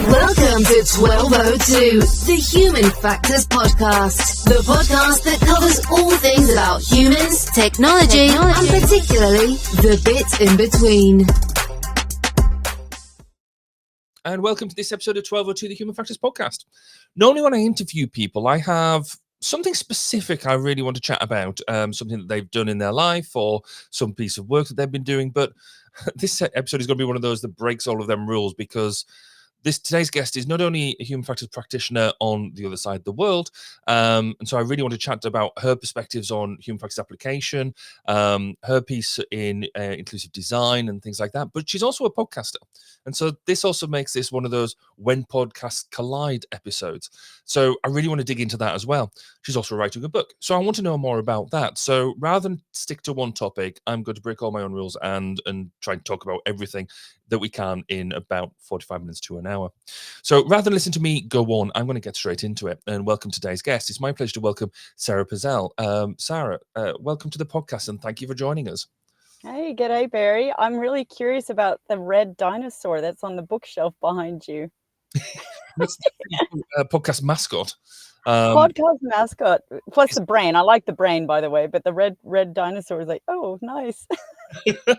Welcome to 1202, the Human Factors Podcast. The podcast that covers all things about humans, technology, and particularly the bit in between. And welcome to this episode of 1202, the Human Factors Podcast. Normally when I interview people, I have something specific I really want to chat about, something that they've done in their life or some piece of work that they've been doing. But this episode is going to be one of those that breaks all of them rules, because today's guest is not only a human factors practitioner on the other side of the world, and so I really want to chat about her perspectives on human factors application, her piece in inclusive design and things like that. But she's also a podcaster, and so this also makes this one of those when podcasts collide episodes. So I really want to dig into that as well. She's also writing a book, so I want to know more about that. So rather than stick to one topic, I'm going to break all my own rules and try and talk about everything that we can in about 45 minutes to an hour. So rather than listen to me go on, I'm going to get straight into it and welcome today's guest. It's my pleasure to welcome Sara Pazell. Sara, welcome to the podcast and thank you for joining us. Hey, g'day, Barry. I'm really curious about the red dinosaur that's on the bookshelf behind you. That's the podcast mascot. Podcast mascot, plus the brain. I like the brain, by the way, but the red dinosaur is like, oh, nice. Thank you.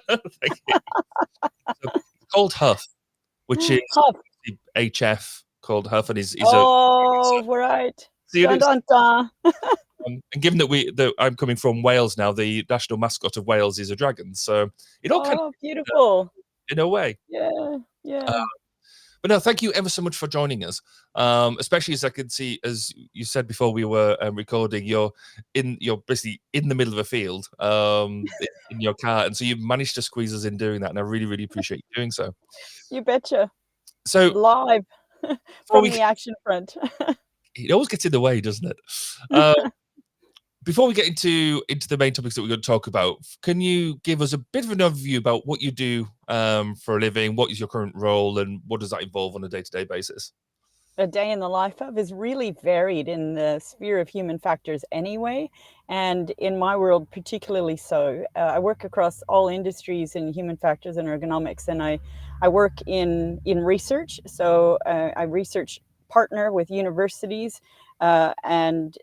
So, called Huff, which is Huff. HF called Huff, and is Right. See, Dun, dun, dun. And given that I'm coming from Wales now, the national mascot of Wales is a dragon, so it all kind of beautiful in a way. Yeah. But no, thank you ever so much for joining us. Especially as I can see, as you said before we were recording, you're basically in the middle of a field in your car, and so you've managed to squeeze us in doing that, and I really, really appreciate you doing so. You betcha. So live from the action front. It always gets in the way, doesn't it? Before we get into the main topics that we're going to talk about, can you give us a bit of an overview about what you do for a living? What is your current role, and what does that involve on a day-to-day basis? A day in the life of is really varied in the sphere of human factors anyway, and in my world particularly so. I work across all industries in human factors and ergonomics, and I work in research. So I research partner with universities and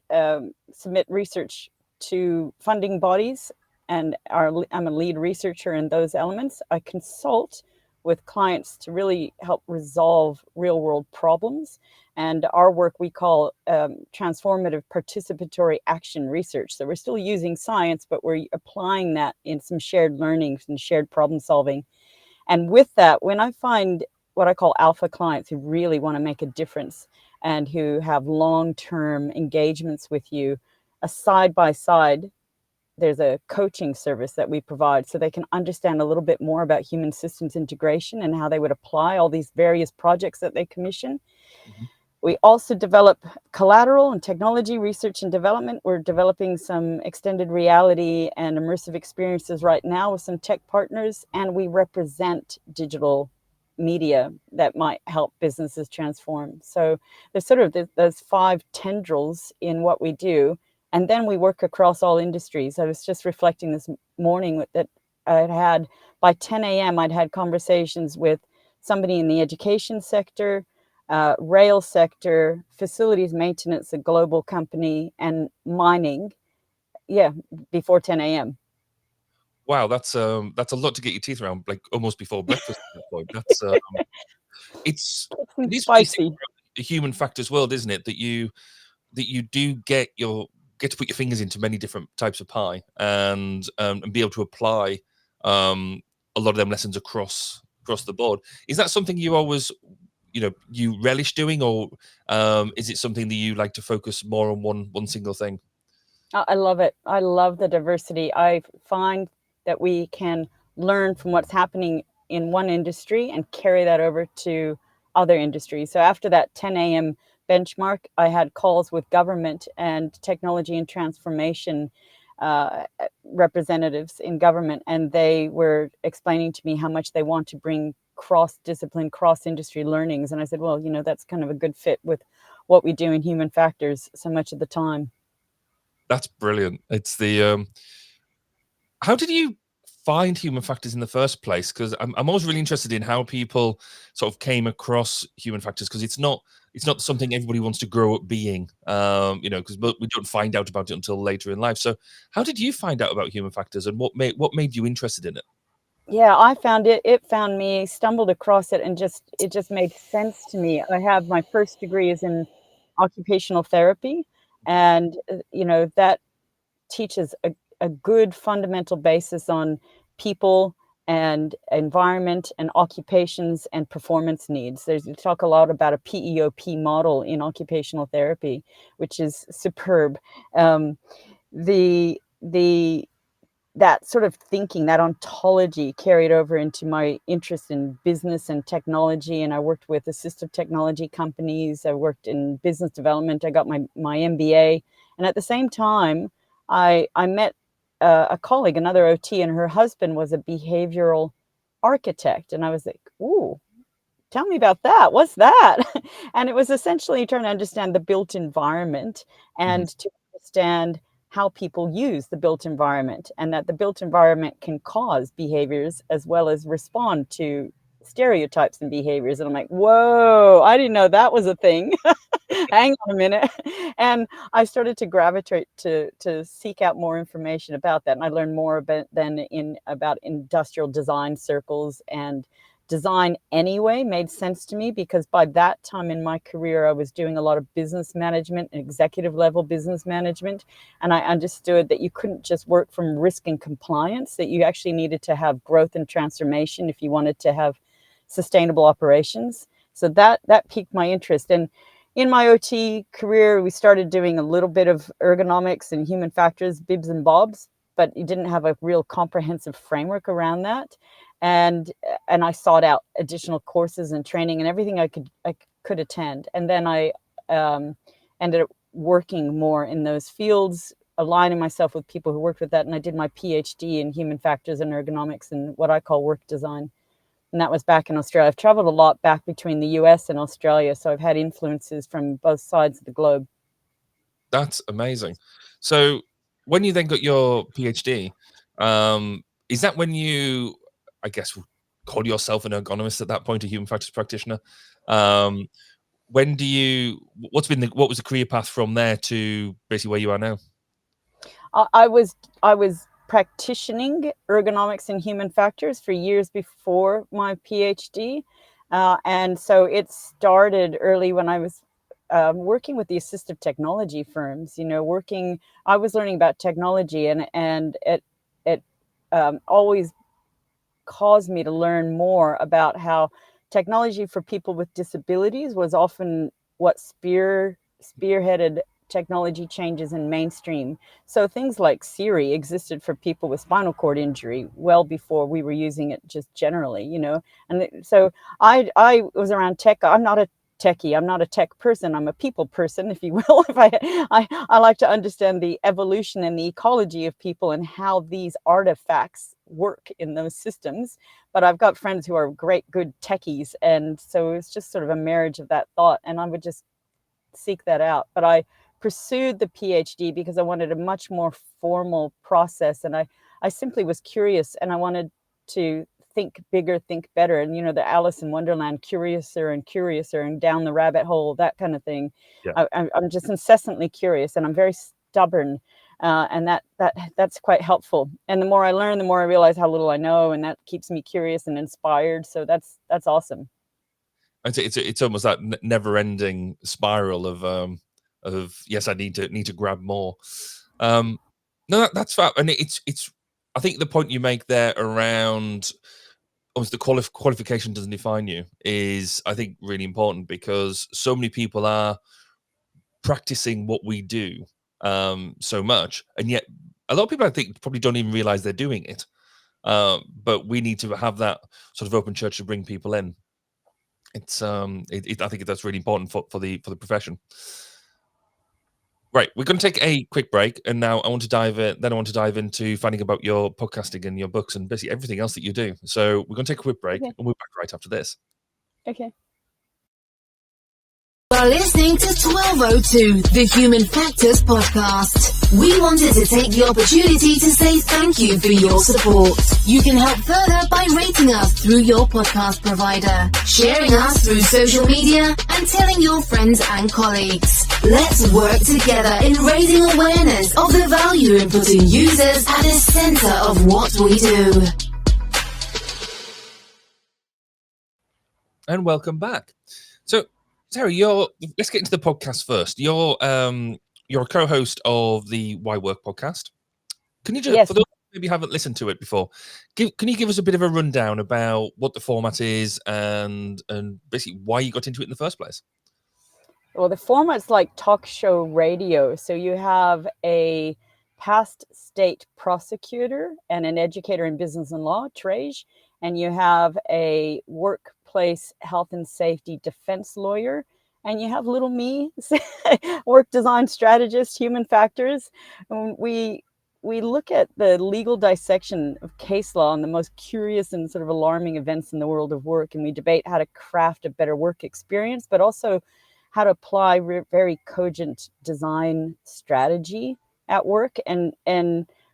submit research to funding bodies, and I'm a lead researcher in those elements. I consult with clients to really help resolve real world problems. And our work we call transformative participatory action research. So we're still using science, but we're applying that in some shared learnings and shared problem solving. And with that, when I find what I call alpha clients who really want to make a difference and who have long-term engagements with you, a side-by-side, there's a coaching service that we provide so they can understand a little bit more about human systems integration and how they would apply all these various projects that they commission. Mm-hmm. We also develop collateral and technology research and development. We're developing some extended reality and immersive experiences right now with some tech partners, and we represent digital media that might help businesses transform. So there's sort of those 5 tendrils in what we do. And then we work across all industries. I was just reflecting this morning that I'd had, by 10 a.m., I'd had conversations with somebody in the education sector, rail sector, facilities maintenance, a global company, and mining. Yeah, before 10 a.m. Wow, that's a lot to get your teeth around, like almost before breakfast at that point. That's it's spicy. The human factors world, isn't it? That you do get to put your fingers into many different types of pie and be able to apply a lot of them lessons across the board. Is that something you always you relish doing, or is it something that you like to focus more on one single thing? I love it. I love the diversity. I find that we can learn from what's happening in one industry and carry that over to other industries. So after that 10 a.m. benchmark, I had calls with government and technology and transformation representatives in government, and they were explaining to me how much they want to bring cross-discipline, cross-industry learnings. And I said, well, that's kind of a good fit with what we do in human factors so much of the time. That's brilliant. It's the how did you find human factors in the first place? Because I'm always really interested in how people sort of came across human factors, because it's not something everybody wants to grow up being, because we don't find out about it until later in life. So how did you find out about human factors, and what made you interested in it? Yeah, I found it. It found me, stumbled across it, and it just made sense to me. I have my first degree is in occupational therapy, and that teaches a good fundamental basis on people and environment and occupations and performance needs. We talk a lot about a PEOP model in occupational therapy, which is superb. Um, the that sort of thinking, that ontology carried over into my interest in business and technology. And I worked with assistive technology companies. I worked in business development. I got my MBA. And at the same time, I met a colleague, another OT, and her husband was a behavioral architect. And I was like, ooh, tell me about that. What's that? And it was essentially trying to understand the built environment Mhm. and to understand how people use the built environment, and that the built environment can cause behaviors as well as respond to stereotypes and behaviors. And I'm like, whoa, I didn't know that was a thing. Hang on a minute. And I started to gravitate to seek out more information about that. And I learned more about industrial design circles, and design anyway made sense to me, because by that time in my career I was doing a lot of business management, executive level business management, and I understood that you couldn't just work from risk and compliance, that you actually needed to have growth and transformation if you wanted to have sustainable operations. So that piqued my interest. And in my OT career, we started doing a little bit of ergonomics and human factors, bibs and bobs, but you didn't have a real comprehensive framework around that. And I sought out additional courses and training and everything I could attend. And then I ended up working more in those fields, aligning myself with people who worked with that. And I did my PhD in human factors and ergonomics and what I call work design. And that was back in Australia. I've traveled a lot back between the US and Australia, so I've had influences from both sides of the globe. That's amazing. So when you then got your PhD, is that when you, I guess, call yourself an ergonomist at that point, a human factors practitioner? Um, when do you? What was the career path from there to basically where you are now? I was practicing ergonomics and human factors for years before my PhD, and so it started early when I was working with the assistive technology firms. Working, I was learning about technology, and it always caused me to learn more about how technology for people with disabilities was often what spearheaded technology changes in mainstream. So things like Siri existed for people with spinal cord injury well before we were using it just generally. So I was around tech. I'm not a techie. I'm not a tech person. I'm a people person, if you will. If I like to understand the evolution and the ecology of people and how these artifacts work in those systems. But I've got friends who are great, good techies, and so it's just sort of a marriage of that thought. And I would just seek that out. But I pursued the PhD because I wanted a much more formal process, and I simply was curious, and I wanted to think bigger, think better. And the Alice in Wonderland, curiouser and down the rabbit hole, that kind of thing. Yeah. I'm just incessantly curious, and I'm very stubborn, and that's quite helpful. And the more I learn, the more I realize how little I know, and that keeps me curious and inspired. So that's awesome. It's almost that never-ending spiral of yes, I need to grab more. No, that's fair, and it's. I think the point you make there around obviously the qualification doesn't define you is, I think, really important, because so many people are practicing what we do so much, and yet a lot of people, I think, probably don't even realize they're doing it. But we need to have that sort of open church to bring people in. I think that's really important for the profession. Right, we're going to take a quick break, and now I want to dive into finding about your podcasting and your books and basically everything else that you do. So we're going to take a quick break, Okay. and we'll be back right after this. Okay. for listening to 1202, the Human Factors podcast. We wanted to take the opportunity to say thank you for your support. You can help further by rating us through your podcast provider, sharing us through social media, and telling your friends and colleagues. Let's work together in raising awareness of the value in putting users at the center of what we do. And welcome back. So, Sarah, let's get into the podcast first. You're a co-host of the Why Work podcast. Can you just, Yes. for those who maybe haven't listened to it before, can you give us a bit of a rundown about what the format is and basically why you got into it in the first place? Well, the format's like talk show radio. So you have a past state prosecutor and an educator in business and law, Trej, and you have a workplace health and safety defense lawyer, and you have little me, work design strategist, human factors. And we look at the legal dissection of case law and the most curious and sort of alarming events in the world of work, and we debate how to craft a better work experience, but also how to apply very cogent design strategy at work, and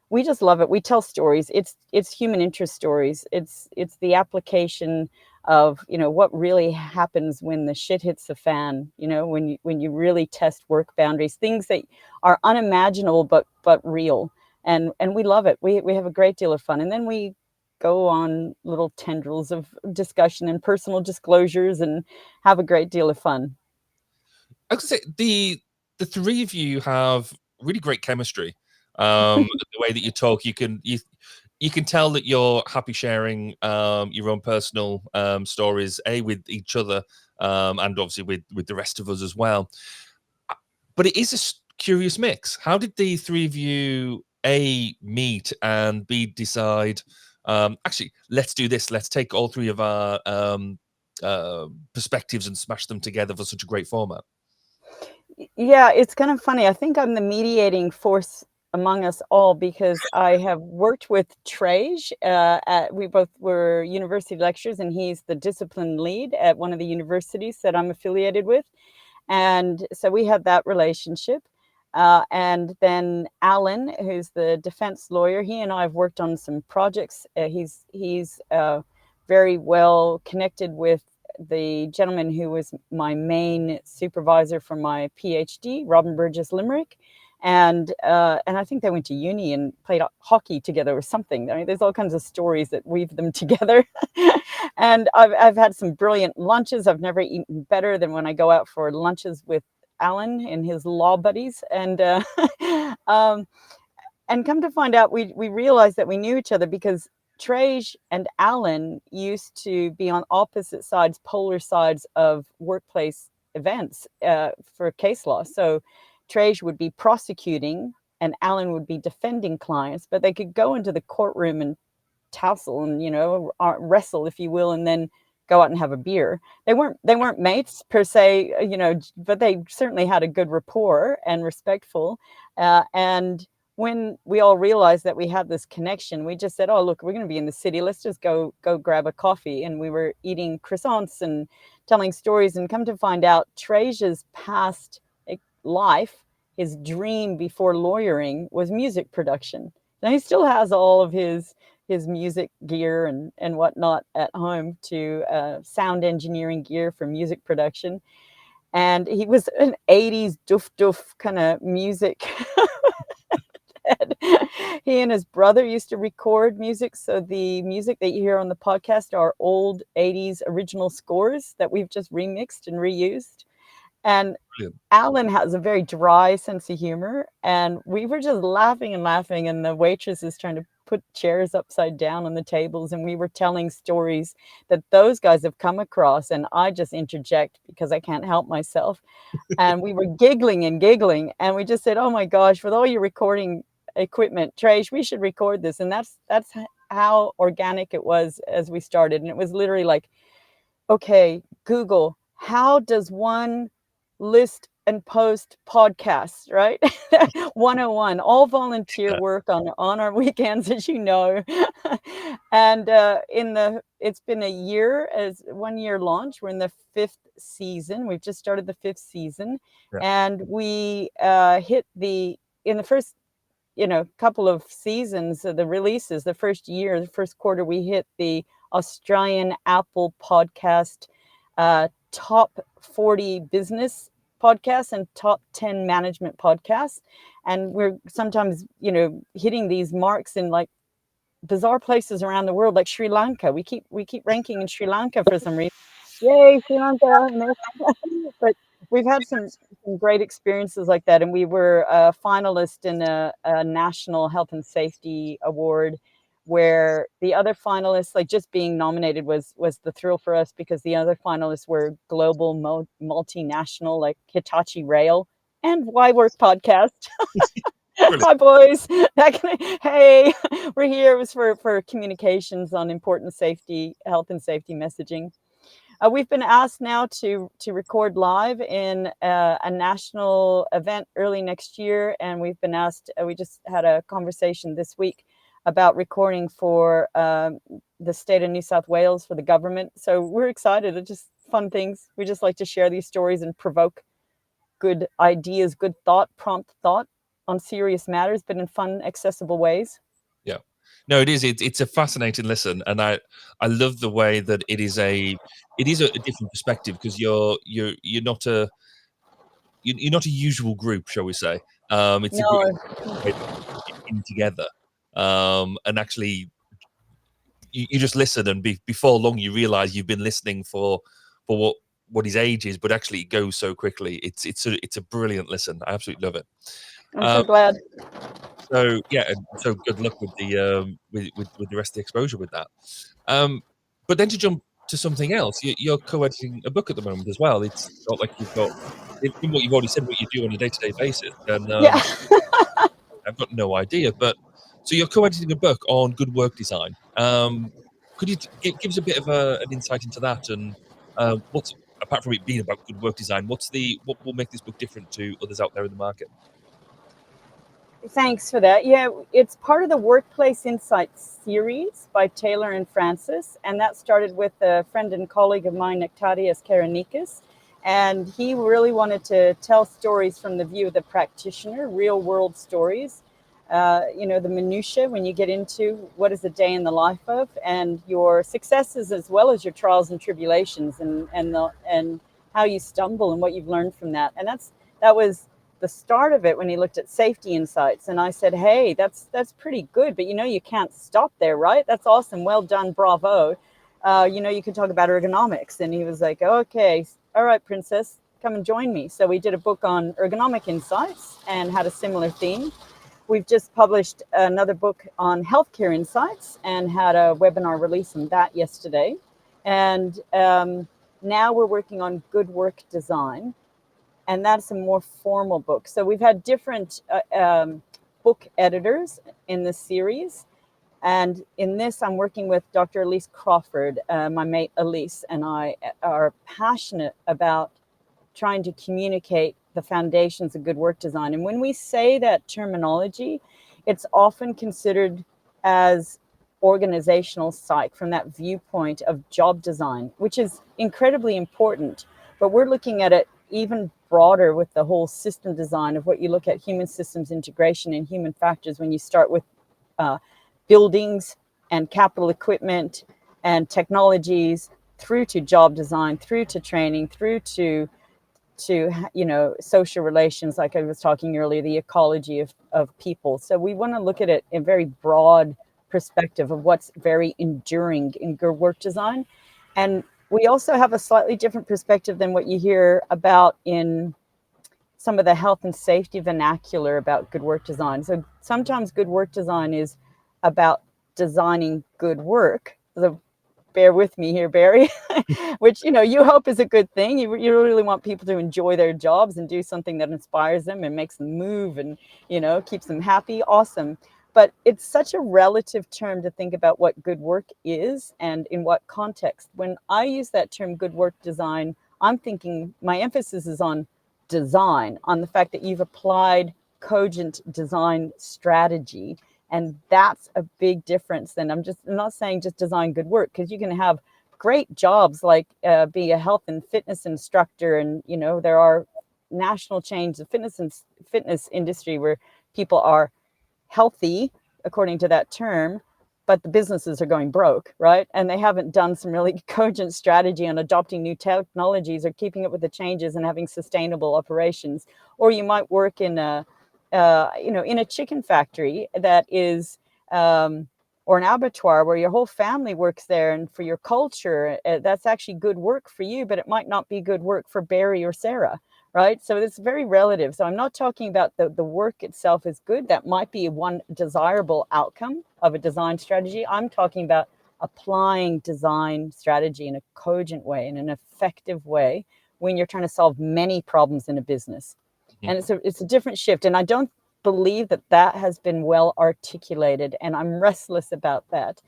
we just love it. We tell stories. It's human interest stories. It's the application of what really happens when the shit hits the fan. When you really test work boundaries, things that are unimaginable but real, and we love it. We have a great deal of fun, and then we go on little tendrils of discussion and personal disclosures and have a great deal of fun. I was going to say the three of you have really great chemistry. The way that you talk, you can tell that you're happy sharing your own personal stories, with each other, and obviously with the rest of us as well. But it is a curious mix. How did the three of you meet and decide? Actually, let's do this. Let's take all three of our perspectives and smash them together for such a great format. Yeah, it's kind of funny. I think I'm the mediating force among us all because I have worked with Trej. We both were university lecturers, and he's the discipline lead at one of the universities that I'm affiliated with. And so we had that relationship. And then Alan, who's the defense lawyer, he and I have worked on some projects. He's very well connected with the gentleman who was my main supervisor for my PhD, Robin Burgess Limerick, and I think they went to uni and played hockey together or something. I mean, there's all kinds of stories that weave them together. And I've had some brilliant lunches. I've never eaten better than when I go out for lunches with Alan and his law buddies, and come to find out, we realized that we knew each other because Trej and Alan used to be on opposite sides, polar sides of workplace events for case law. So Trej would be prosecuting and Alan would be defending clients, but they could go into the courtroom and tussle and wrestle, if you will, and then go out and have a beer. They weren't mates per se, but they certainly had a good rapport and respectful. And when we all realized that we had this connection, we just said, oh, look, we're going to be in the city. Let's just go grab a coffee. And we were eating croissants and telling stories, and come to find out Trej's past life, his dream before lawyering was music production. Now he still has all of his music gear and whatnot at home, to sound engineering gear for music production. And he was an 80s doof kind of music. He and his brother used to record music. So the music that you hear on the podcast are old 80s original scores that we've just remixed and reused. And Brilliant. Alan has a very dry sense of humor. And we were just laughing and laughing. And the waitress is trying to put chairs upside down on the tables. And we were telling stories that those guys have come across. And I just interject because I can't help myself. And we were giggling. And we just said, oh my gosh, with all your recording equipment, Trej, we should record this. And that's how organic it was as we started. And it was literally like, okay, Google, how does one list and post podcasts, right? 101, all volunteer Yeah. work on our weekends, as you know. And it's been a year, as 1 year launch. We're in the 5th season. We've just started the 5th season, Yeah. and we hit in the first couple of seasons of the releases, the first year, the first quarter, we hit the Australian Apple podcast top 40 business podcasts and top 10 management podcasts. And we're sometimes, hitting these marks in like bizarre places around the world, like Sri Lanka. We keep ranking in Sri Lanka for some reason. Yay, Sri Lanka! But we've had some great experiences like that, and we were a finalist in a national health and safety award, where the other finalists, like just being nominated was the thrill for us, because the other finalists were global multinational, like Hitachi Rail and Why Work Podcast. Brilliant. Hi, boys. Hey, we're here. It was for communications on important safety, health and safety messaging. We've been asked now to record live in a national event early next year, and we've been asked. We just had a conversation this week about recording for the state of New South Wales for the government. So we're excited. It's just fun things. We just like to share these stories and provoke good ideas, good thought, prompt thought on serious matters, but in fun, accessible ways. Yeah. No, it is. It's a fascinating listen, and I love the way that it is a different perspective, because you're not you're not a usual group, shall we say? It's a group No, in together, and actually you just listen, and before long you realize you've been listening for what his age is, but actually it goes so quickly. It's a brilliant listen. I absolutely love it. I'm so glad. So yeah, and so good luck with the with the rest of the exposure with that. But then to jump to something else, you're co-editing a book at the moment as well. It's not like you've got, from what you've already said, what you do on a day-to-day basis, and Yeah. I've got no idea. But so you're co-editing a book on good work design. Could you give us a bit of an insight into that, and what's, apart from it being about good work design, what will make this book different to others out there in the market? Thanks for that. Yeah, it's part of the Workplace Insights series by Taylor and Francis, and that started with a friend and colleague of mine, Nectarios Karanikis, and he really wanted to tell stories from the view of the practitioner, real world stories. The minutiae, when you get into what is a day in the life of, and your successes as well as your trials and tribulations, and how you stumble and what you've learned from that. And that was the start of it when he looked at safety insights. And I said, hey, that's pretty good, but you can't stop there, right? That's awesome. Well done. Bravo. You can talk about ergonomics. And he was like, okay, all right, princess, come and join me. So we did a book on ergonomic insights and had a similar theme. We've just published another book on healthcare insights and had a webinar release on that yesterday. And now we're working on good work design, and that's a more formal book. So we've had different book editors in this series. And in this, I'm working with Dr. Elise Crawford. My mate Elise and I are passionate about trying to communicate the foundations of good work design. And when we say that terminology, it's often considered as organizational psych from that viewpoint of job design, which is incredibly important. But we're looking at it even broader with the whole system design of what you look at human systems integration and human factors when you start with buildings and capital equipment and technologies, through to job design, through to training, through to social relations, like I was talking earlier, the ecology of people. So we want to look at it in a very broad perspective of what's very enduring in good work design. And we also have a slightly different perspective than what you hear about in some of the health and safety vernacular about good work design. So sometimes good work design is about designing good work. So bear with me here, Barry, which, you hope is a good thing. You really want people to enjoy their jobs and do something that inspires them and makes them move and, keeps them happy. Awesome. But it's such a relative term to think about what good work is and in what context. When I use that term good work design, I'm thinking my emphasis is on design, on the fact that you've applied cogent design strategy. And that's a big difference. And I'm not saying just design good work, because you can have great jobs like be a health and fitness instructor, and there are national chains of fitness industry where people are healthy according to that term, but the businesses are going broke, right? And they haven't done some really cogent strategy on adopting new technologies or keeping up with the changes and having sustainable operations. Or you might work in a in a chicken factory that is or an abattoir where your whole family works there, and for your culture that's actually good work for you, but it might not be good work for Barry or Sarah, right? So it's very relative. So I'm not talking about the work itself is good. That might be one desirable outcome of a design strategy. I'm talking about applying design strategy in a cogent way, in an effective way, when you're trying to solve many problems in a business. And it's a different shift. And I don't believe that has been well articulated. And I'm restless about that.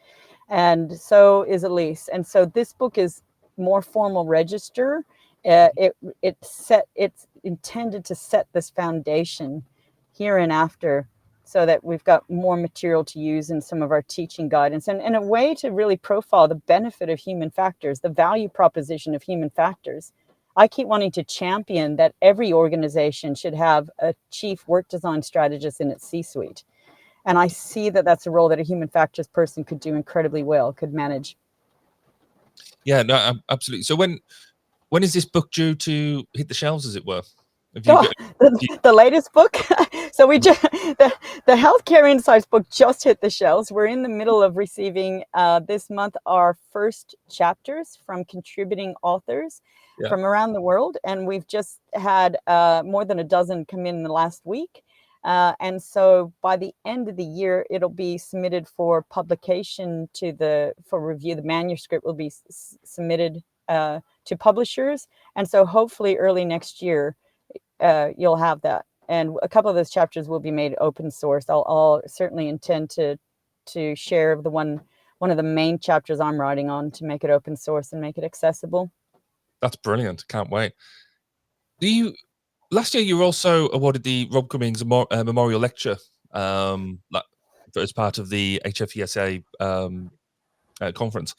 And so is Elise. And so this book is more formal register. It's intended to set this foundation here and after, so that we've got more material to use in some of our teaching guidance, and a way to really profile the benefit of human factors, the value proposition of human factors. I keep wanting to champion that every organization should have a chief work design strategist in its C-suite. And I see that that's a role that a human factors person could do incredibly well, could manage. Yeah, no, absolutely. So when is this book due to hit the shelves, as it were? The latest book. So the Healthcare Insights book just hit the shelves. We're in the middle of receiving this month our first chapters from contributing authors from around the world, and we've just had more than a dozen come in the last week. And so by the end of the year, it'll be submitted for publication for review. The manuscript will be submitted to publishers, and so hopefully early next year you'll have that. And a couple of those chapters will be made open source. I'll certainly intend to share one of the main chapters I'm writing on, to make it open source and make it accessible. That's brilliant. Can't wait. Last year you were also awarded the Rob Cummings Memorial Lecture as part of the HFESA conference.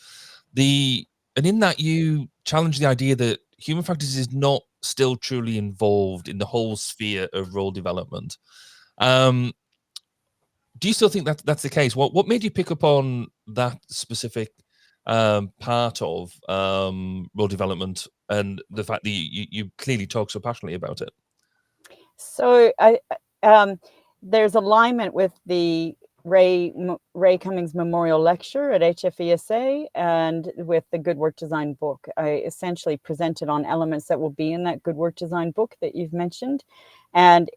And in that, you challenged the idea that human factors is not still truly involved in the whole sphere of role development. Do you still think that's the case? What made you pick up on that specific part of role development, and the fact that you clearly talk so passionately about it? So there's alignment with the Ray Cummings Memorial Lecture at HFESA and with the Good Work Design book. I essentially presented on elements that will be in that Good Work Design book that you've mentioned, and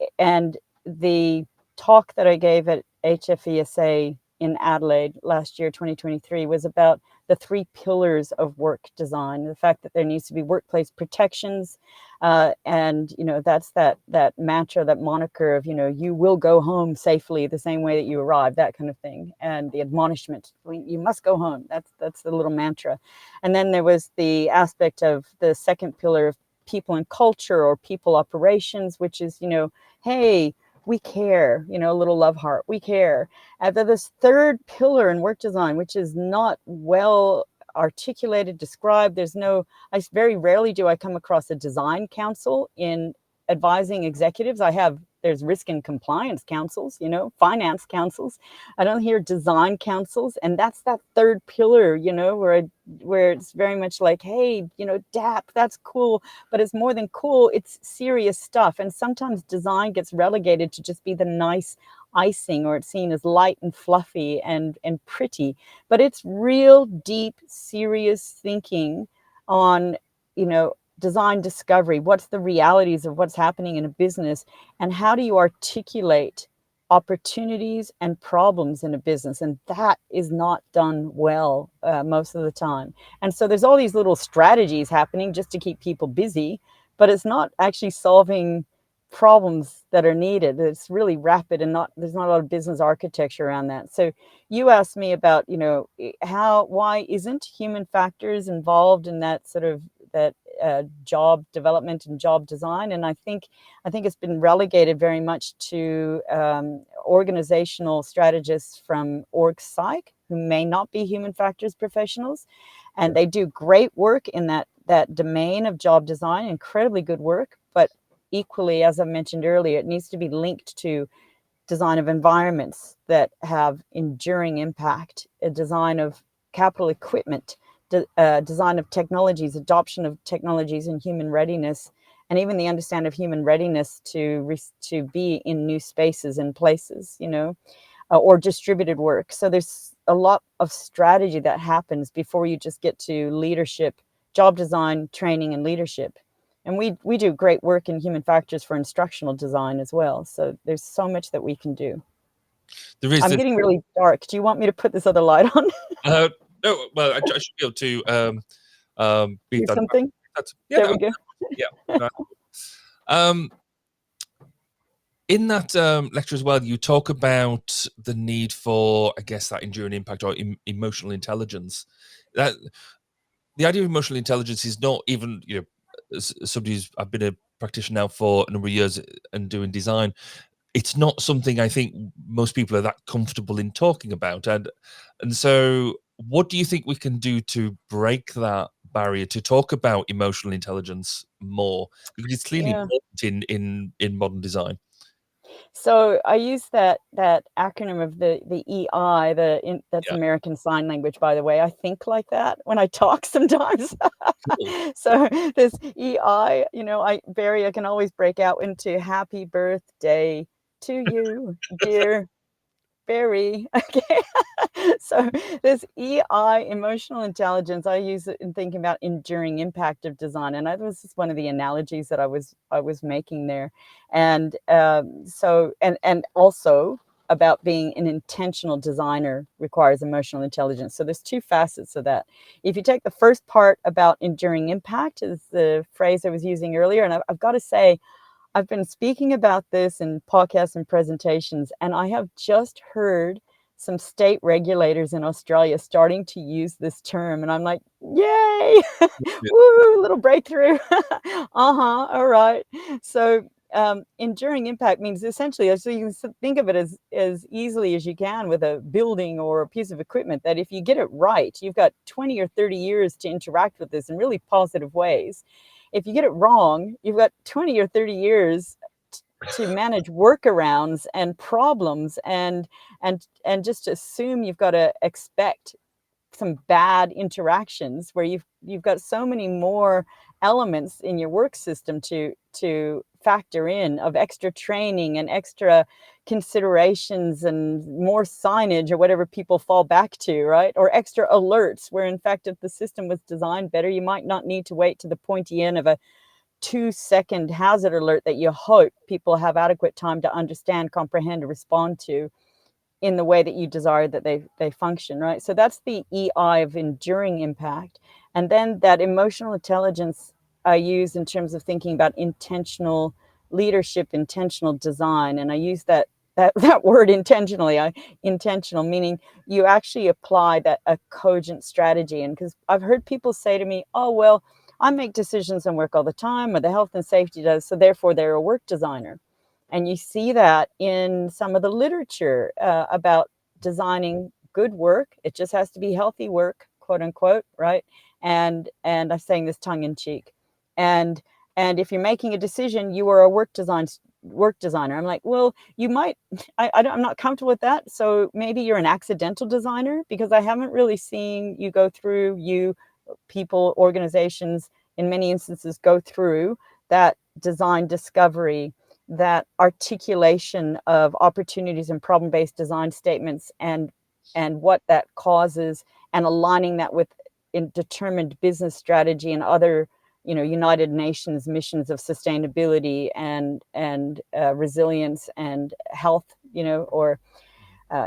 the talk that I gave at HFESA in Adelaide last year, 2023, was about the 3 pillars of work design. The fact that there needs to be workplace protections, and that's that mantra, that moniker of you will go home safely the same way that you arrived, that kind of thing, and the admonishment, you must go home. That's the little mantra. And then there was the aspect of the second pillar of people and culture, or people operations, which is hey, we care, a little love heart, we care. And then this third pillar in work design, which is not well articulated, described. I very rarely do I come across a design council in advising executives. There's risk and compliance councils, finance councils. I don't hear design councils. And that's that third pillar, where it's very much like, hey, DAP, that's cool, but it's more than cool. It's serious stuff. And sometimes design gets relegated to just be the nice icing, or it's seen as light and fluffy and pretty, but it's real deep, serious thinking on, design discovery. What's the realities of what's happening in a business, and how do you articulate opportunities and problems in a business? And that is not done well most of the time. And so there's all these little strategies happening just to keep people busy, but it's not actually solving problems that are needed. It's really rapid, and there's not a lot of business architecture around that. So you asked me about, why isn't human factors involved in that sort of that job development and job design. And I think it's been relegated very much to organizational strategists from org psych who may not be human factors professionals, and they do great work in that domain of job design, incredibly good work. But equally, as I mentioned earlier, it needs to be linked to design of environments that have enduring impact, a design of capital equipment, design of technologies, adoption of technologies, and human readiness, and even the understanding of human readiness to be in new spaces and places, or distributed work. So there's a lot of strategy that happens before you just get to leadership, job design, training, and leadership. And we do great work in human factors for instructional design as well. So there's so much that we can do. I'm getting really dark. Do you want me to put this other light on? No, well, I should be able to beat do that. Something. There we go. Yeah. In that lecture as well, you talk about the need for, I guess, that enduring impact or emotional intelligence. That the idea of emotional intelligence is not even, as somebody who's I've been a practitioner now for a number of years and doing design. It's not something I think most people are that comfortable in talking about, and so what do you think we can do to break that barrier to talk about emotional intelligence more, because it's clearly important in modern design? So I use that acronym of the EI, that's American Sign Language, by the way. I think like that when I talk sometimes. Cool. So this EI, I can always break out into happy birthday to you, dear Barry. Okay. So this EI, emotional intelligence, I use it in thinking about enduring impact of design, and that was just one of the analogies that I was making there, and and also about being an intentional designer requires emotional intelligence. So there's two facets of that. If you take the first part about enduring impact, is the phrase I was using earlier, and I've got to say, I've been speaking about this in podcasts and presentations, and I have just heard some state regulators in Australia starting to use this term. And I'm like, yay, woo, little breakthrough. All right. So enduring impact means essentially, so you can think of it as easily as you can with a building or a piece of equipment, that if you get it right, you've got 20 or 30 years to interact with this in really positive ways. If you get it wrong, you've got 20 or 30 years to manage workarounds and problems, and just assume you've got to expect some bad interactions where you've got so many more elements in your work system to factor in, of extra training and extra considerations and more signage or whatever people fall back to, right? Or extra alerts, where in fact, if the system was designed better, you might not need to wait to the pointy end of a 2-second hazard alert that you hope people have adequate time to understand, comprehend, or respond to in the way that you desire that they function, right? So that's the EI of enduring impact. And then that emotional intelligence I use in terms of thinking about intentional leadership, intentional design. And I use that word intentionally, intentional, meaning you actually apply a cogent strategy. And because I've heard people say to me, oh, well, I make decisions on work all the time, or the health and safety does, so therefore they're a work designer. And you see that in some of the literature about designing good work. It just has to be healthy work, quote unquote, right? And I'm saying this tongue in cheek. And if you're making a decision, you are a work designer. I'm like, well, you might, I'm not comfortable with that. So maybe you're an accidental designer, because I haven't really seen you go through, people, organizations, in many instances, go through that design discovery, that articulation of opportunities and problem-based design statements, and what that causes, and aligning that with determined business strategy and other, United Nations missions of sustainability and resilience and health, or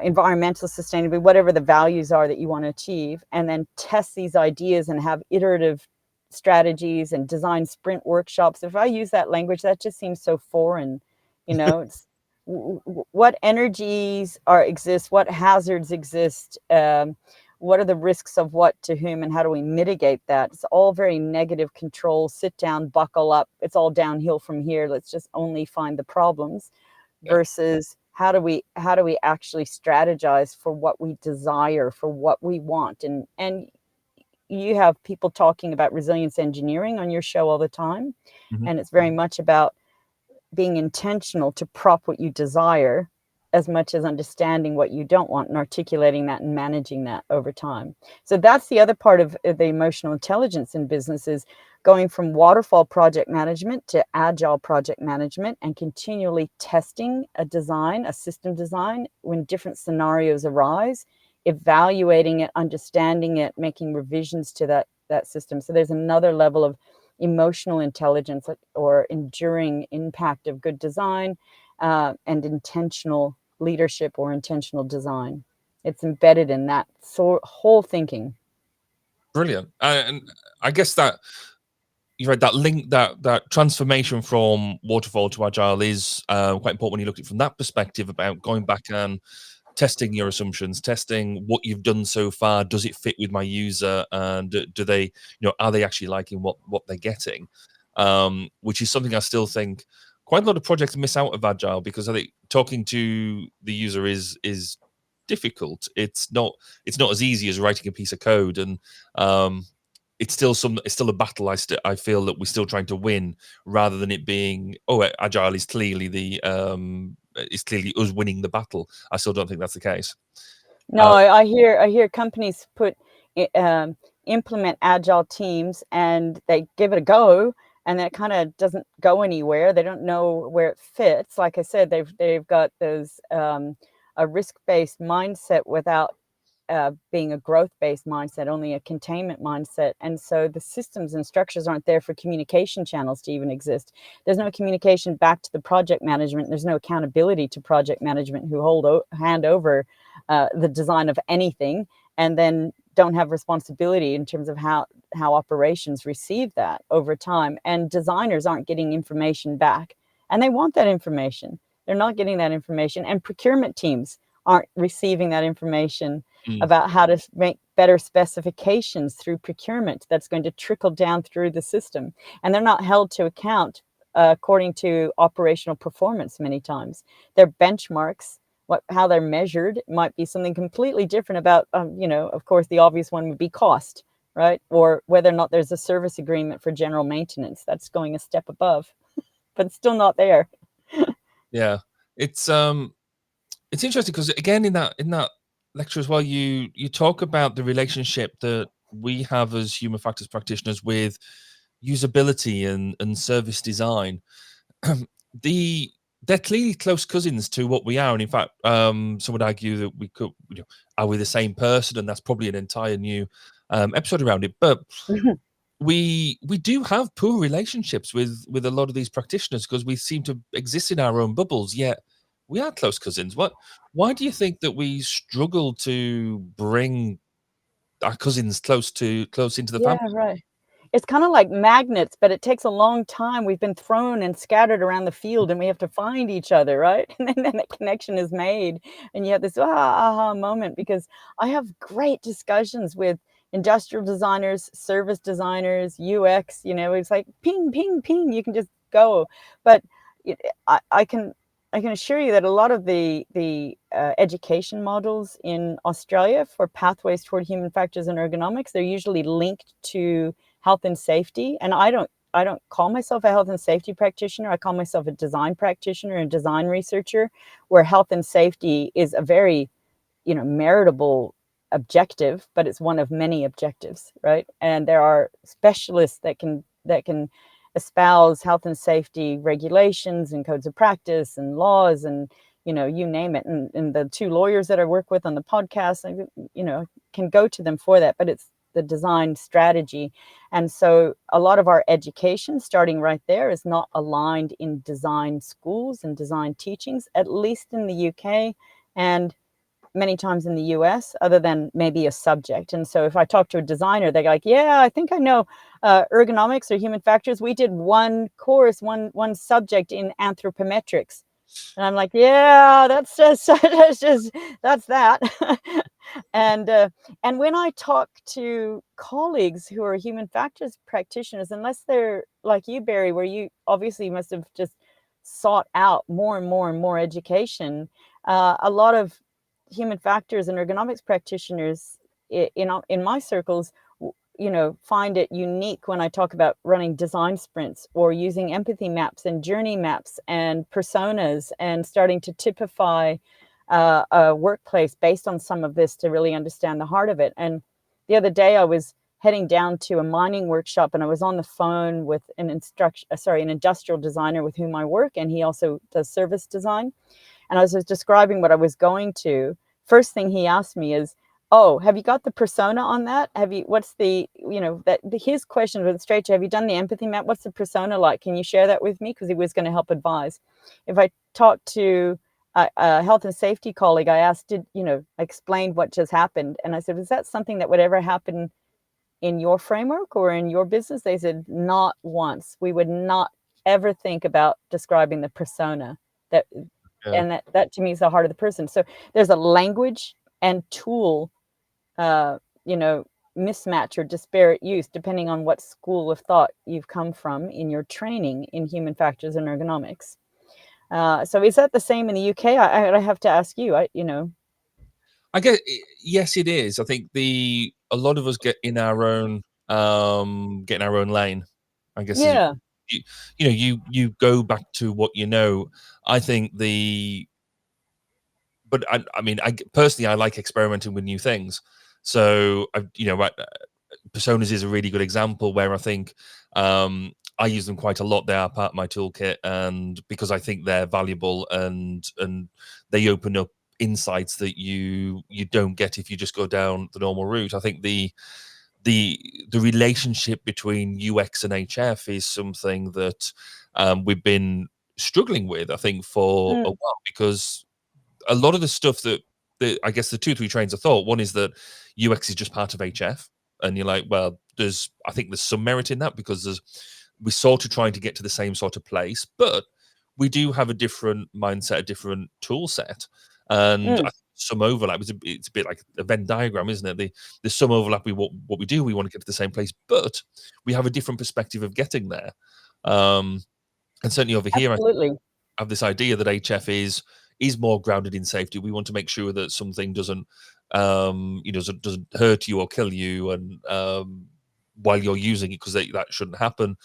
environmental sustainability, whatever the values are that you want to achieve, and then test these ideas and have iterative strategies and design sprint workshops. If I use that language, that just seems so foreign. It's what energies exist, what hazards exist, what are the risks of what to whom, and how do we mitigate that? It's all very negative control. Sit down, buckle up. It's all downhill from here. Let's just only find the problems. Yeah. Versus how do we actually strategize for what we desire, for what we want? And you have people talking about resilience engineering on your show all the time, and it's very much about being intentional to prop what you desire as much as understanding what you don't want and articulating that and managing that over time. So that's the other part of the emotional intelligence in business, is going from waterfall project management to agile project management, and continually testing a design, a system design, when different scenarios arise, evaluating it, understanding it, making revisions to that system. So there's another level of emotional intelligence or enduring impact of good design, and intentional leadership or intentional design. It's embedded in that whole thinking. Brilliant. And I guess that you're right, that link, that transformation from waterfall to agile is quite important when you look at it from that perspective, about going back and testing your assumptions, testing what you've done so far. Does it fit with my user? And do they, are they actually liking what they're getting? Which is something I still think quite a lot of projects miss out of agile, because I think talking to the user is difficult. It's not as easy as writing a piece of code, and it's still a battle I feel that we're still trying to win, rather than it being, agile is clearly it's clearly us winning the battle. I still don't think that's the case. No, I hear companies implement agile teams, and they give it a go, and then it kind of doesn't go anywhere. They don't know where it fits. Like I said, they've got those a risk-based mindset without being a growth-based mindset, only a containment mindset. And so the systems and structures aren't there for communication channels to even exist. There's no communication back to the project management. There's no accountability to project management, who hand over the design of anything, and then don't have responsibility in terms of how operations receive that over time. And designers aren't getting information back, and they want that information. They're not getting that information, and procurement teams aren't receiving that information about how to make better specifications through procurement that's going to trickle down through the system. And they're not held to account according to operational performance many times. Their benchmarks, how they're measured, might be something completely different about, of course, the obvious one would be cost, right? Or whether or not there's a service agreement for general maintenance. That's going a step above, but it's still not there. Yeah, it's interesting, because again, in that lecture as well, you talk about the relationship that we have as human factors practitioners with usability and service design. They're clearly close cousins to what we are, and in fact, some would argue that we could, are we the same person? And that's probably an entire new episode around it. But we do have poor relationships with a lot of these practitioners, because we seem to exist in our own bubbles, yet we are close cousins. Why do you think that we struggle to bring our cousins close into the family? Yeah, right. It's kind of like magnets, but it takes a long time. We've been thrown and scattered around the field, and we have to find each other, right? And then that connection is made, and you have this aha moment. Because I have great discussions with industrial designers, service designers, UX. It's like ping, ping, ping. You can just go. But I can assure you that a lot of the education models in Australia for pathways toward human factors and ergonomics, they're usually linked to health and safety. And I don't call myself a health and safety practitioner. I call myself a design practitioner and design researcher, where health and safety is a very, meritable objective, but it's one of many objectives, right? And there are specialists that can espouse health and safety regulations and codes of practice and laws, and you name it. And the two lawyers that I work with on the podcast, can go to them for that. But it's the design strategy. And so a lot of our education, starting right there, is not aligned in design schools and design teachings, at least in the UK and many times in the US, other than maybe a subject. And so if I talk to a designer, they're like, yeah, I think I know ergonomics or human factors. We did one course, one subject in anthropometrics. And I'm like, yeah, that's that. And when I talk to colleagues who are human factors practitioners, unless they're like you, Barry, where you obviously must have just sought out more and more and more education, a lot of human factors and ergonomics practitioners in my circles, find it unique when I talk about running design sprints or using empathy maps and journey maps and personas and starting to typify a workplace based on some of this to really understand the heart of it. And the other day I was heading down to a mining workshop, and I was on the phone with an industrial designer with whom I work, and he also does service design. And I was just describing what I was going to. First thing he asked me is, "Oh, have you got the persona on that? What's his question went straight to, have you done the empathy map? What's the persona like? Can you share that with me?" Because he was going to help advise. If I talked to a health and safety colleague, I asked, explained what just happened. And I said, "Is that something that would ever happen in your framework or in your business?" They said, "Not once. We would not ever think about describing the persona." That Yeah. and that to me is the heart of the person. So there's a language and tool, uh, mismatch or disparate use depending on what school of thought you've come from in your training in human factors and ergonomics. So is that the same in the UK? I have to ask you. I guess yes, it is. I think a lot of us get in our own lane. I guess is Yeah. you go back to what you know. I think but I mean, I personally I like experimenting with new things. So personas is a really good example where I think I use them quite a lot. They are part of my toolkit, and because I think they're valuable and they open up insights that you don't get if you just go down the normal route. I think the relationship between UX and HF is something that we've been struggling with, I think, for a Mm, while, because a lot of the stuff that I guess the 2 or 3 trains of thought. One is that UX is just part of HF, and you're like, well, I think there's some merit in that, because we're sort of trying to get to the same sort of place, but we do have a different mindset, a different tool set, and I mm, think some overlap. It's a bit like a Venn diagram, isn't it? There's some overlap with what we do. We want to get to the same place, but we have a different perspective of getting there. And certainly over here, I absolutely. have this idea that HF is more grounded in safety. We want to make sure that something doesn't doesn't hurt you or kill you, and while you're using it, because that shouldn't happen.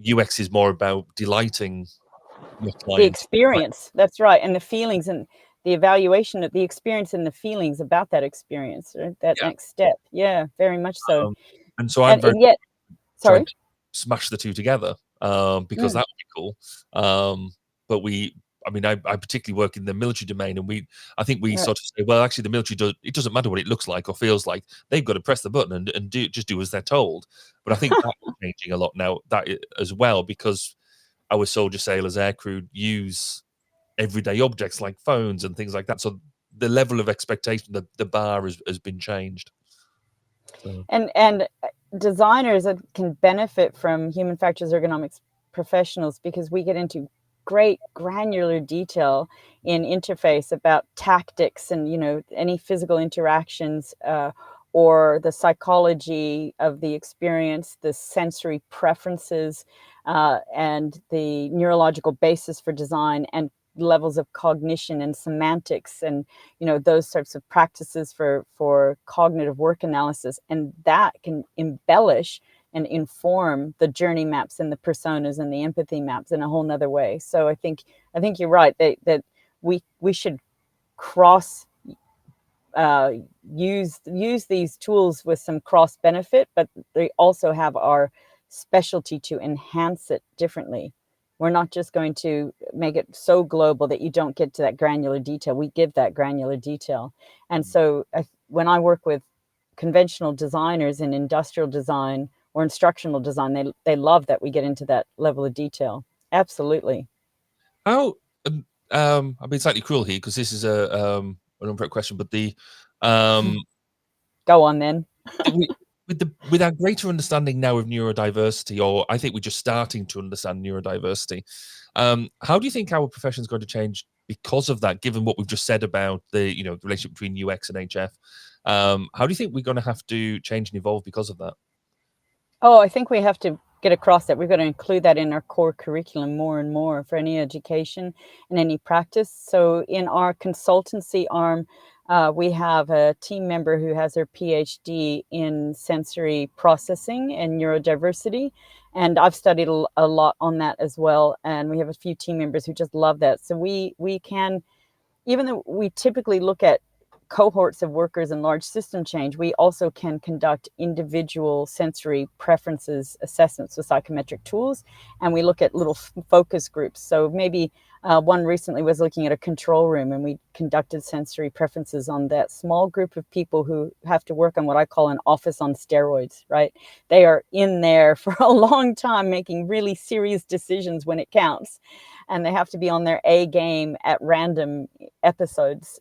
UX is more about delighting your The client. experience, that's right, and the feelings and the evaluation of the experience and the feelings about that experience, right? That Yeah. next step. Yeah, very much so. And so I'm And very and yet, trying sorry. to smash the two together, because Mm, that would be cool. But I mean, I particularly work in the military domain, and I think we right. sort of say, well, actually, the military it doesn't matter what it looks like or feels like. They've got to press the button and just do as they're told. But I think that's changing a lot now, as well, because our soldier, sailors, aircrew use everyday objects like phones and things like that. So the level of expectation, the bar has been changed. So And designers that can benefit from human factors ergonomics professionals, because we get into great granular detail in interface about tactics and any physical interactions, or the psychology of the experience, the sensory preferences, and the neurological basis for design, and levels of cognition and semantics, and those sorts of practices for cognitive work analysis, and that can embellish and inform the journey maps and the personas and the empathy maps in a whole nother way. So I think you're right that we should cross uh, use these tools with some cross benefit, but they also have our specialty to enhance it differently. We're not just going to make it so global that you don't get to that granular detail. We give that granular detail. And so when I work with conventional designers in industrial design or instructional design, they love that we get into that level of detail. Absolutely. how I've been slightly cruel here, because this is an unfair question, but Go on then. we, with our greater understanding now of neurodiversity, or I think we're just starting to understand neurodiversity, how do you think our profession is going to change because of that, given what we've just said about the, the relationship between UX and HF? How do you think we're going to have to change and evolve because of that? Oh, I think we have to get across that. We've got to include that in our core curriculum more and more for any education and any practice. So in our consultancy arm, we have a team member who has her PhD in sensory processing and neurodiversity. And I've studied a lot on that as well. And we have a few team members who just love that. So we can, even though we typically look at cohorts of workers and large system change, we also can conduct individual sensory preferences assessments with psychometric tools. And we look at little focus groups. So maybe one recently was looking at a control room, and we conducted sensory preferences on that small group of people who have to work on what I call an office on steroids, right? They are in there for a long time making really serious decisions when it counts. And they have to be on their A game at random episodes,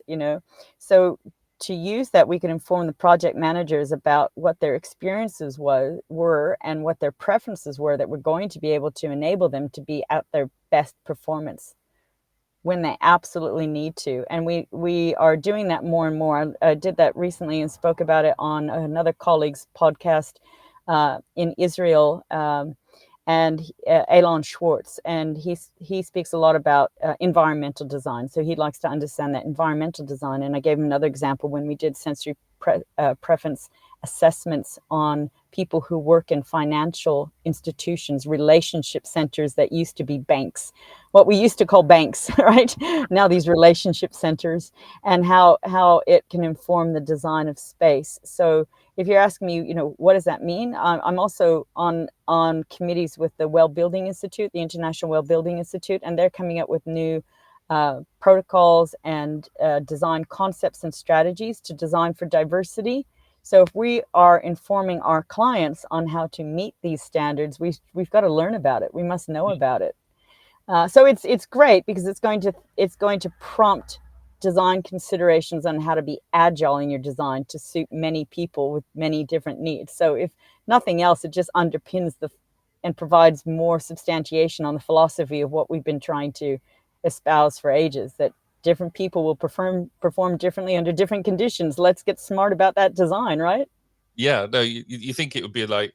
So to use that, we can inform the project managers about what their experiences were and what their preferences were that were going to be able to enable them to be at their best performance when they absolutely need to. And we are doing that more and more. I did that recently and spoke about it on another colleague's podcast in Israel, and Elon Schwartz, and he speaks a lot about environmental design. So he likes to understand that environmental design. And I gave him another example when we did sensory preference assessments on people who work in financial institutions, relationship centers that used to be banks, what we used to call banks, right? Now these relationship centers, and how it can inform the design of space. So if you're asking me, what does that mean? I'm also on committees with the Well Building Institute, the International Well Building Institute, and they're coming up with new protocols and design concepts and strategies to design for diversity. So if we are informing our clients on how to meet these standards, we've got to learn about it. We must know about it. So it's great because it's going to prompt design considerations on how to be agile in your design to suit many people with many different needs. So if nothing else, it just underpins and provides more substantiation on the philosophy of what we've been trying to espouse for ages, that different people will perform differently under different conditions. Let's get smart about that design, right? Yeah, no, you think it would be like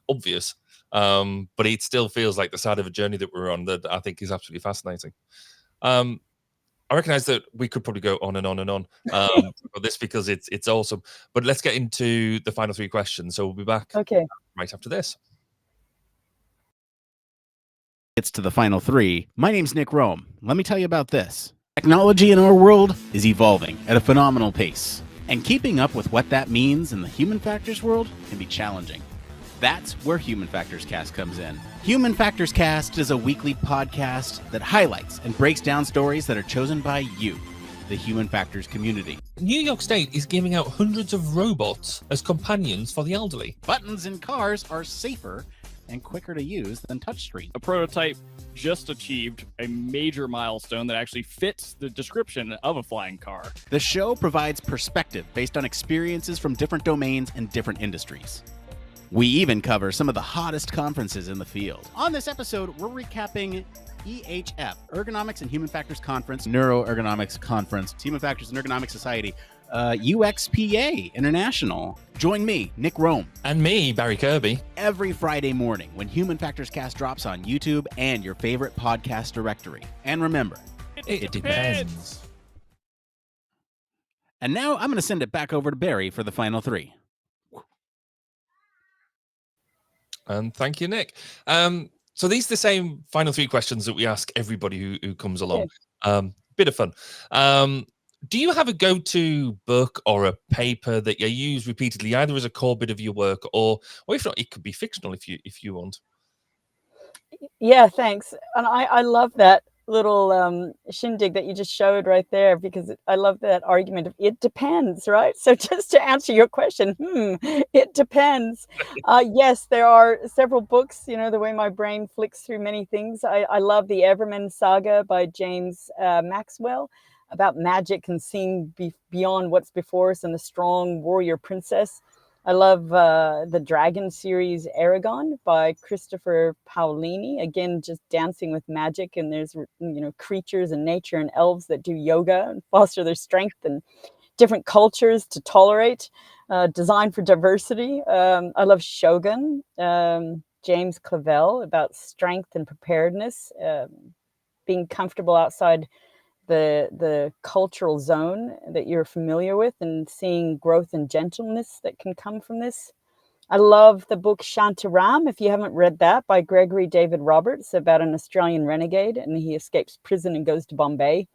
obvious, but it still feels like the side of a journey that we're on that I think is absolutely fascinating. I recognize that we could probably go on and on and on about this because it's awesome. But let's get into the final three questions. So we'll be back right after this. It's to the final three. My name's Nick Rome. Let me tell you about this. Technology in our world is evolving at a phenomenal pace, and keeping up with what that means in the human factors world can be challenging. That's where Human Factors Cast comes in. Human Factors Cast is a weekly podcast that highlights and breaks down stories that are chosen by you, the Human Factors community. New York State is giving out hundreds of robots as companions for the elderly. Buttons in cars are safer and quicker to use than touchscreen. A prototype just achieved a major milestone that actually fits the description of a flying car. The show provides perspective based on experiences from different domains and different industries. We even cover some of the hottest conferences in the field. On this episode, we're recapping EHF, Ergonomics and Human Factors Conference, Neuroergonomics Conference, Human Factors and Ergonomics Society, UXPA International. Join me, Nick Rome. And me, Barry Kirby. Every Friday morning when Human Factors Cast drops on YouTube and your favorite podcast directory. And remember, it depends. And now I'm going to send it back over to Barry for the final three. And thank you, Nick. So these are the same final three questions that we ask everybody who comes along. Bit of fun. Do you have a go-to book or a paper that you use repeatedly, either as a core bit of your work, or if not, it could be fictional if you want? Yeah, thanks. And I love that little shindig that you just showed right there, because I love that argument of it depends, right? So just to answer your question, it depends. Yes, there are several books, the way my brain flicks through many things. I love the Everman Saga by James Maxwell, about magic and seeing beyond what's before us, and the strong warrior princess. I love the Dragon series Aragon by Christopher Paolini. Again, just dancing with magic, and there's creatures and nature and elves that do yoga and foster their strength and different cultures to tolerate. Design for diversity. I love Shogun, James Clavell, about strength and preparedness, being comfortable outside the cultural zone that you're familiar with and seeing growth and gentleness that can come from this. I love the book Shantaram, if you haven't read that, by Gregory David Roberts, about an Australian renegade, and he escapes prison and goes to Bombay,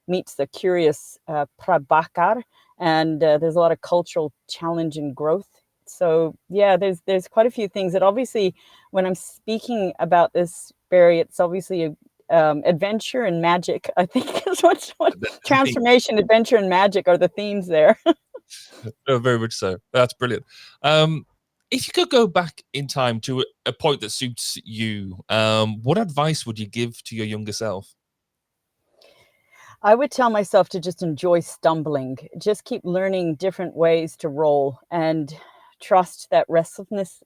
meets the curious Prabhakar, and there's a lot of cultural challenge and growth. So yeah, there's quite a few things that obviously, when I'm speaking about this, Barry, it's obviously adventure and magic, I think, is what transformation, adventure, and magic are the themes there. Oh, very much so. That's brilliant. If you could go back in time to a point that suits you, what advice would you give to your younger self? I would tell myself to just enjoy stumbling, just keep learning different ways to roll, and trust that restlessness,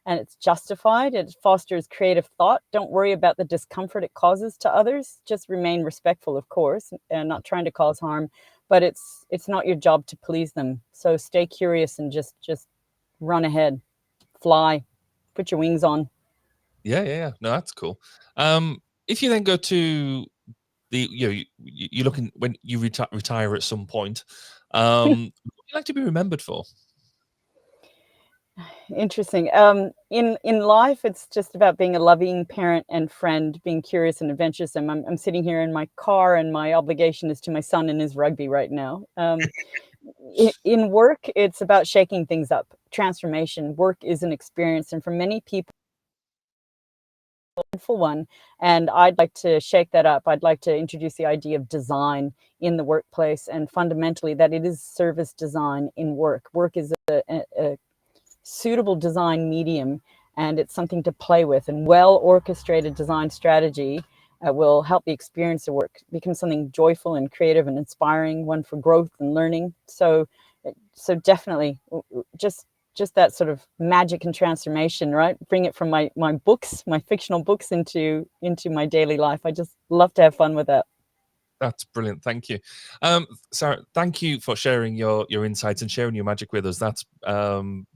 and it's justified. It fosters creative thought. Don't worry about the discomfort it causes to others. Just remain respectful, of course, and not trying to cause harm, but it's not your job to please them. So stay curious and just run ahead, fly, put your wings on. Yeah. No, that's cool. If you then go to you're looking when you retire at some point, what would you like to be remembered for? Interesting. In life, it's just about being a loving parent and friend, being curious and adventurous. I'm sitting here in my car, and my obligation is to my son and his rugby right now. In work, it's about shaking things up. Transformation. Work is an experience, and for many people, one, and I'd like to shake that up. I'd like to introduce the idea of design in the workplace, and fundamentally that it is service design in work. Work is a suitable design medium, and it's something to play with, and well orchestrated design strategy will help the experience of work become something joyful and creative and inspiring, one for growth and learning. So definitely just that sort of magic and transformation, right? Bring it from my books, my fictional books, into my daily life. I just love to have fun with that. That's brilliant. Thank you. Sara, thank you for sharing your insights and sharing your magic with us. That's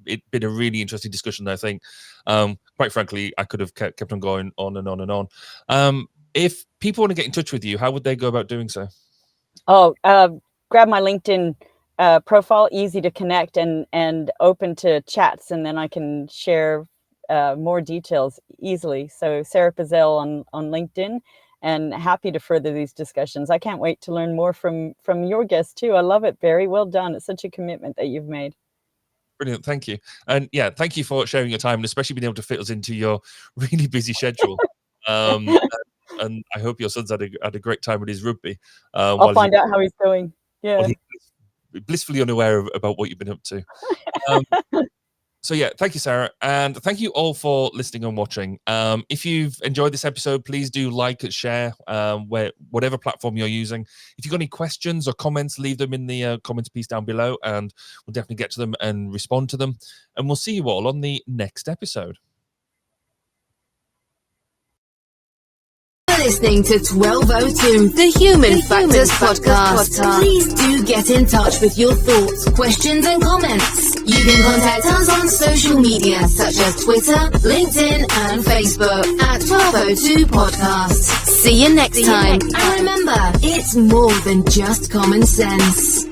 it's been a really interesting discussion, I think. Quite frankly, I could have kept on going on and on and on. If people want to get in touch with you, how would they go about doing so? Grab my LinkedIn profile, easy to connect and open to chats, and then I can share more details easily. So Sara Pazell on LinkedIn, and happy to further these discussions. I can't wait to learn more from your guests too. I love it, Barry. Well done. It's such a commitment that you've made. Brilliant. Thank you. And yeah, thank you for sharing your time, and especially being able to fit us into your really busy schedule. And I hope your son's had a great time with his rugby. I'll find out how he's going. Yeah. Blissfully unaware about what you've been up to. So yeah, thank you, Sara, and thank you all for listening and watching. If you've enjoyed this episode, please do like and share whatever platform you're using. If you've got any questions or comments, leave them in the comments piece down below, and we'll definitely get to them and respond to them. And we'll see you all on the next episode. Listening to 1202, the Human Factors Podcast. Please do get in touch with your thoughts, questions, and comments. You can contact us on social media such as Twitter, LinkedIn, and Facebook at 1202 Podcast. See you next time. And remember, it's more than just common sense.